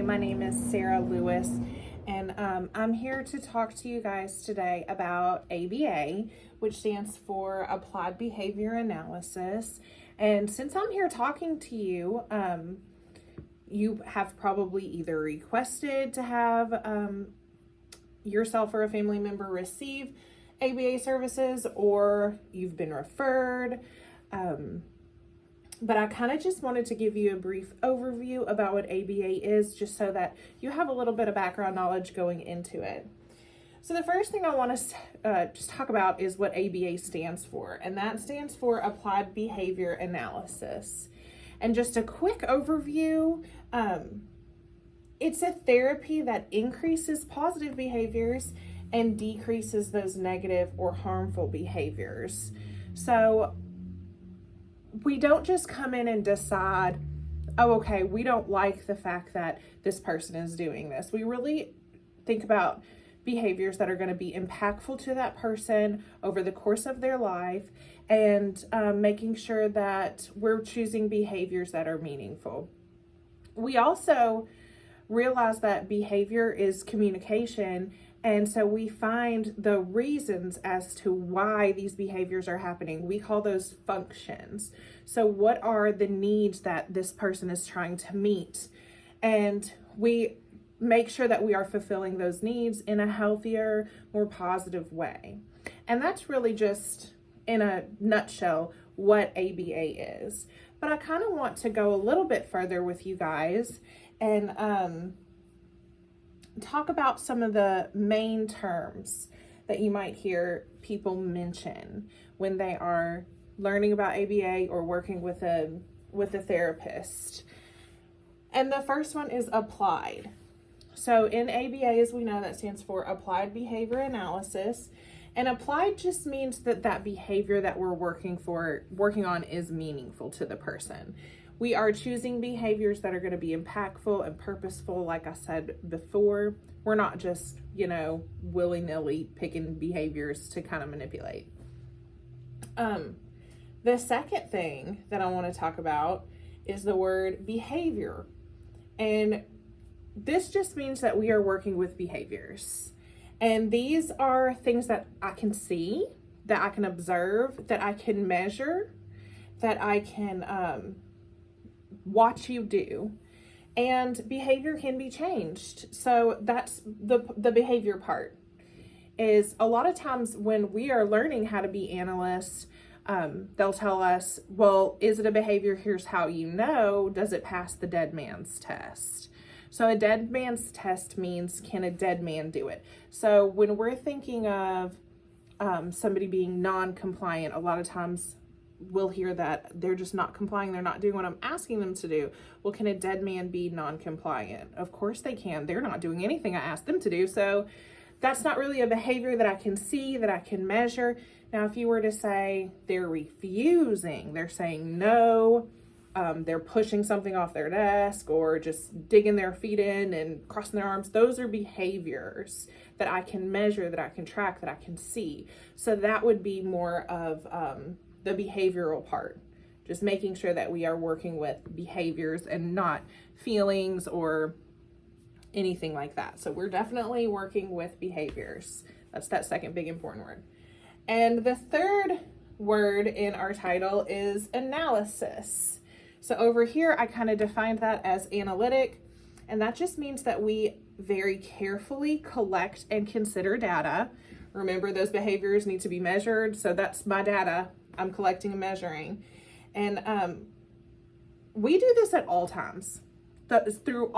my name is Sarah Lewis, and I'm here to talk to you guys today about ABA, which stands for Applied Behavior Analysis. And since I'm here talking to you, you have probably either requested to have yourself or a family member receive ABA services, or you've been referred. But I kind of just wanted to give you a brief overview about what ABA is, just so that you have a little bit of background knowledge going into it. So the first thing I want to just talk about is what ABA stands for, and that stands for Applied Behavior Analysis. And just a quick overview, it's a therapy that increases positive behaviors and decreases those negative or harmful behaviors. So we don't just come in and decide, oh, okay, we don't like the fact that this person is doing this. We really think about behaviors that are going to be impactful to that person over the course of their life, and making sure that we're choosing behaviors that are meaningful. We also realize that behavior is communication, and so we find the reasons as to why these behaviors are happening. We call those functions. So what are the needs that this person is trying to meet? And we make sure that we are fulfilling those needs in a healthier, more positive way. And that's really just, in a nutshell, what ABA is. But I kind of want to go a little bit further with you guys and talk about some of the main terms that you might hear people mention when they are learning about ABA or working with a therapist. And the first one is applied. So in ABA, as we know, that stands for Applied Behavior Analysis. And applied just means that that behavior that we're working on is meaningful to the person. We are choosing behaviors that are going to be impactful and purposeful. Like I said before, we're not just, willy-nilly picking behaviors to kind of manipulate. The second thing that I want to talk about is the word behavior. And this just means that we are working with behaviors. And these are things that I can see, that I can observe, that I can measure, that I can watch you do. And behavior can be changed. So that's the behavior part. Is a lot of times when we are learning how to be analysts, they'll tell us, well, is it a behavior? Here's how you know. Does it pass the dead man's test? So a dead man's test means, can a dead man do it? So when we're thinking of somebody being non-compliant, a lot of times we'll hear that they're just not complying. They're not doing what I'm asking them to do. Well, can a dead man be non-compliant? Of course they can. They're not doing anything I asked them to do. So that's not really a behavior that I can see, that I can measure. Now, if you were to say they're refusing, they're saying no, they're pushing something off their desk or just digging their feet in and crossing their arms, those are behaviors that I can measure, that I can track, that I can see. So that would be more of the behavioral part, just making sure that we are working with behaviors and not feelings or anything like that. So we're definitely working with behaviors. That's that second big important word. And the third word in our title is analysis. So over here, I kind of defined that as analytic, and that just means that we very carefully collect and consider data. Remember, those behaviors need to be measured. So that's my data I'm collecting and measuring. And we do this at all times. That is through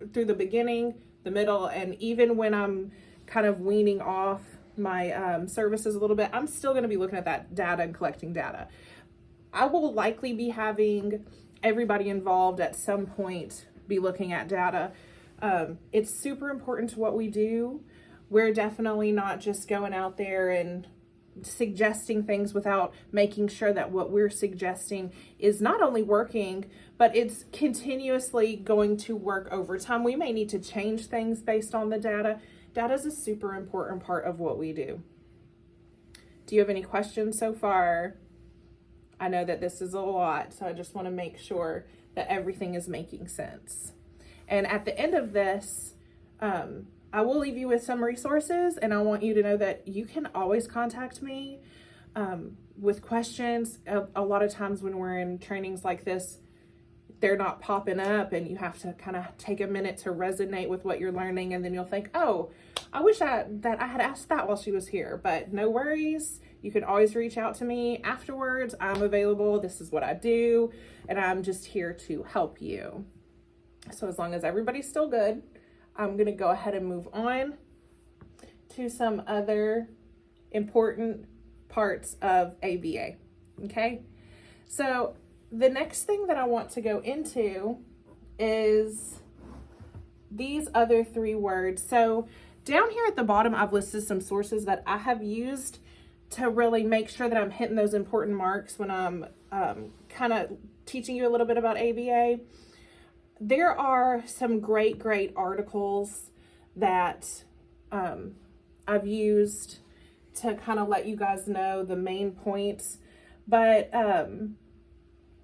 the beginning, the middle, and even when I'm kind of weaning off my services a little bit, I'm still going to be looking at that data and collecting data. I will likely be having everybody involved at some point be looking at data. It's super important to what we do. We're definitely not just going out there and suggesting things without making sure that what we're suggesting is not only working, but it's continuously going to work over time. We may need to change things based on the data. Data is a super important part of what we do. Do you have any questions so far? I know that this is a lot, so I just want to make sure that everything is making sense. And at the end of this, I will leave you with some resources, and I want you to know that you can always contact me with questions. A lot of times when we're in trainings like this, they're not popping up, and you have to kind of take a minute to resonate with what you're learning, and then you'll think, oh, I wish that I had asked that while she was here. But no worries. You can always reach out to me afterwards. I'm available. This is what I do, and I'm just here to help you. So as long as everybody's still good, I'm going to go ahead and move on to some other important parts of ABA. Okay. So the next thing that I want to go into is these other three words. So down here at the bottom, I've listed some sources that I have used to really make sure that I'm hitting those important marks when I'm kind of teaching you a little bit about ABA. There are some great articles that I've used to kind of let you guys know the main points, but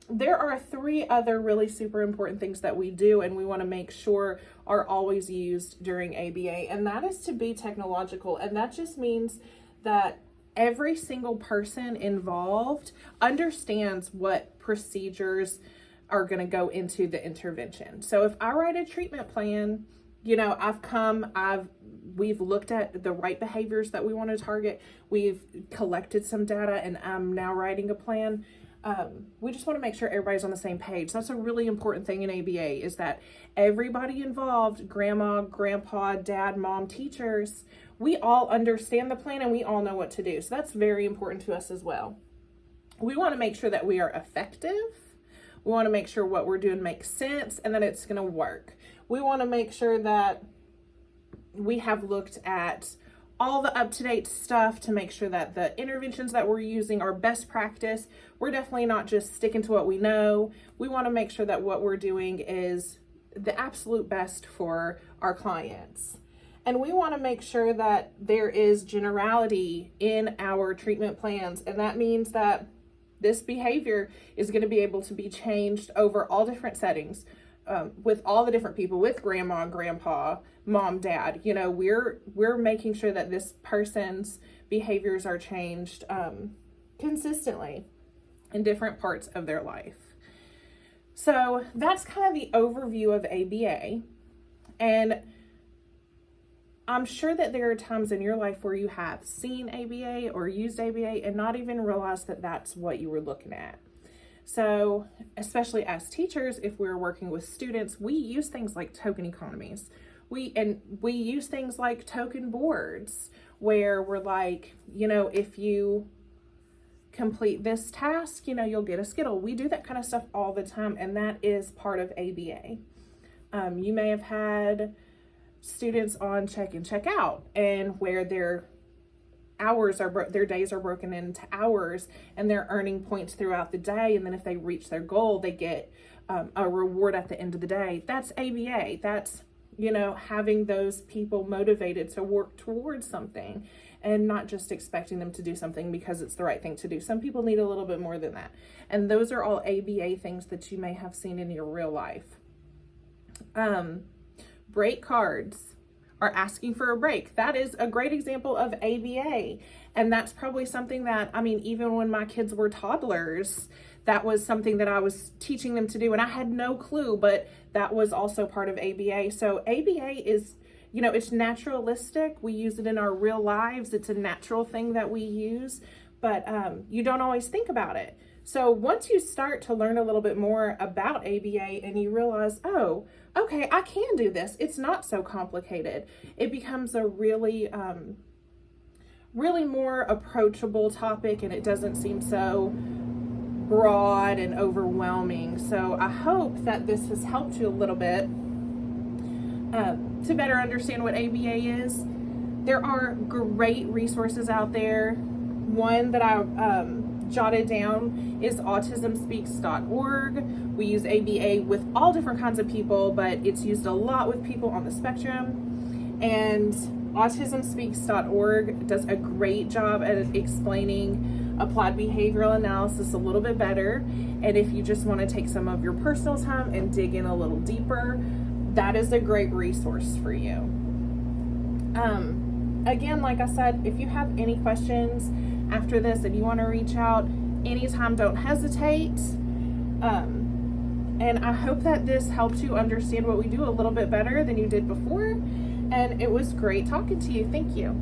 there are three other really super important things that we do and we want to make sure are always used during ABA, and that is to be technological. And that just means that every single person involved understands what procedures are going to go into the intervention. So if I write a treatment plan, you know, we've looked at the right behaviors that we want to target. We've collected some data, and I'm now writing a plan. We just want to make sure everybody's on the same page. That's a really important thing in ABA, is that everybody involved, grandma, grandpa, dad, mom, teachers, we all understand the plan and we all know what to do. So that's very important to us as well. We want to make sure that we are effective. We want to make sure what we're doing makes sense and that it's going to work. We want to make sure that we have looked at all the up-to-date stuff to make sure that the interventions that we're using are best practice. We're definitely not just sticking to what we know. We want to make sure that what we're doing is the absolute best for our clients. And we want to make sure that there is generality in our treatment plans. And that means that this behavior is going to be able to be changed over all different settings, with all the different people, with grandma, grandpa, mom, dad. You know, we're making sure that this person's behaviors are changed consistently in different parts of their life. So that's kind of the overview of ABA. And I'm sure that there are times in your life where you have seen ABA or used ABA and not even realized that that's what you were looking at. So especially as teachers, if we're working with students, we use things like token economies. We use things like token boards, where we're like, you know, if you complete this task, you know, you'll get a Skittle. We do that kind of stuff all the time, and that is part of ABA. You may have had students on check in, check out, and where their days are broken into hours, and they're earning points throughout the day, and then if they reach their goal, they get a reward at the end of the day. That's ABA. That's, you know, having those people motivated to work towards something and not just expecting them to do something because it's the right thing to do. Some people need a little bit more than that. And those are all ABA things that you may have seen in your real life. Break cards are asking for a break. That is a great example of ABA. And that's probably something that, I mean, even when my kids were toddlers, that was something that I was teaching them to do. And I had no clue, but that was also part of ABA. So ABA is, you know, it's naturalistic. We use it in our real lives. It's a natural thing that we use, but you don't always think about it. So once you start to learn a little bit more about ABA and you realize, oh, okay, I can do this. It's not so complicated. It becomes a really, really more approachable topic, and it doesn't seem so broad and overwhelming. So I hope that this has helped you a little bit to better understand what ABA is. There are great resources out there. One that I jotted down is autismspeaks.org. We use ABA with all different kinds of people, but it's used a lot with people on the spectrum. And autismspeaks.org does a great job at explaining applied behavioral analysis a little bit better. And if you just want to take some of your personal time and dig in a little deeper, that is a great resource for you. Again, like I said, if you have any questions after this and you want to reach out anytime, don't hesitate. And I hope that this helped you understand what we do a little bit better than you did before. And it was great talking to you. Thank you.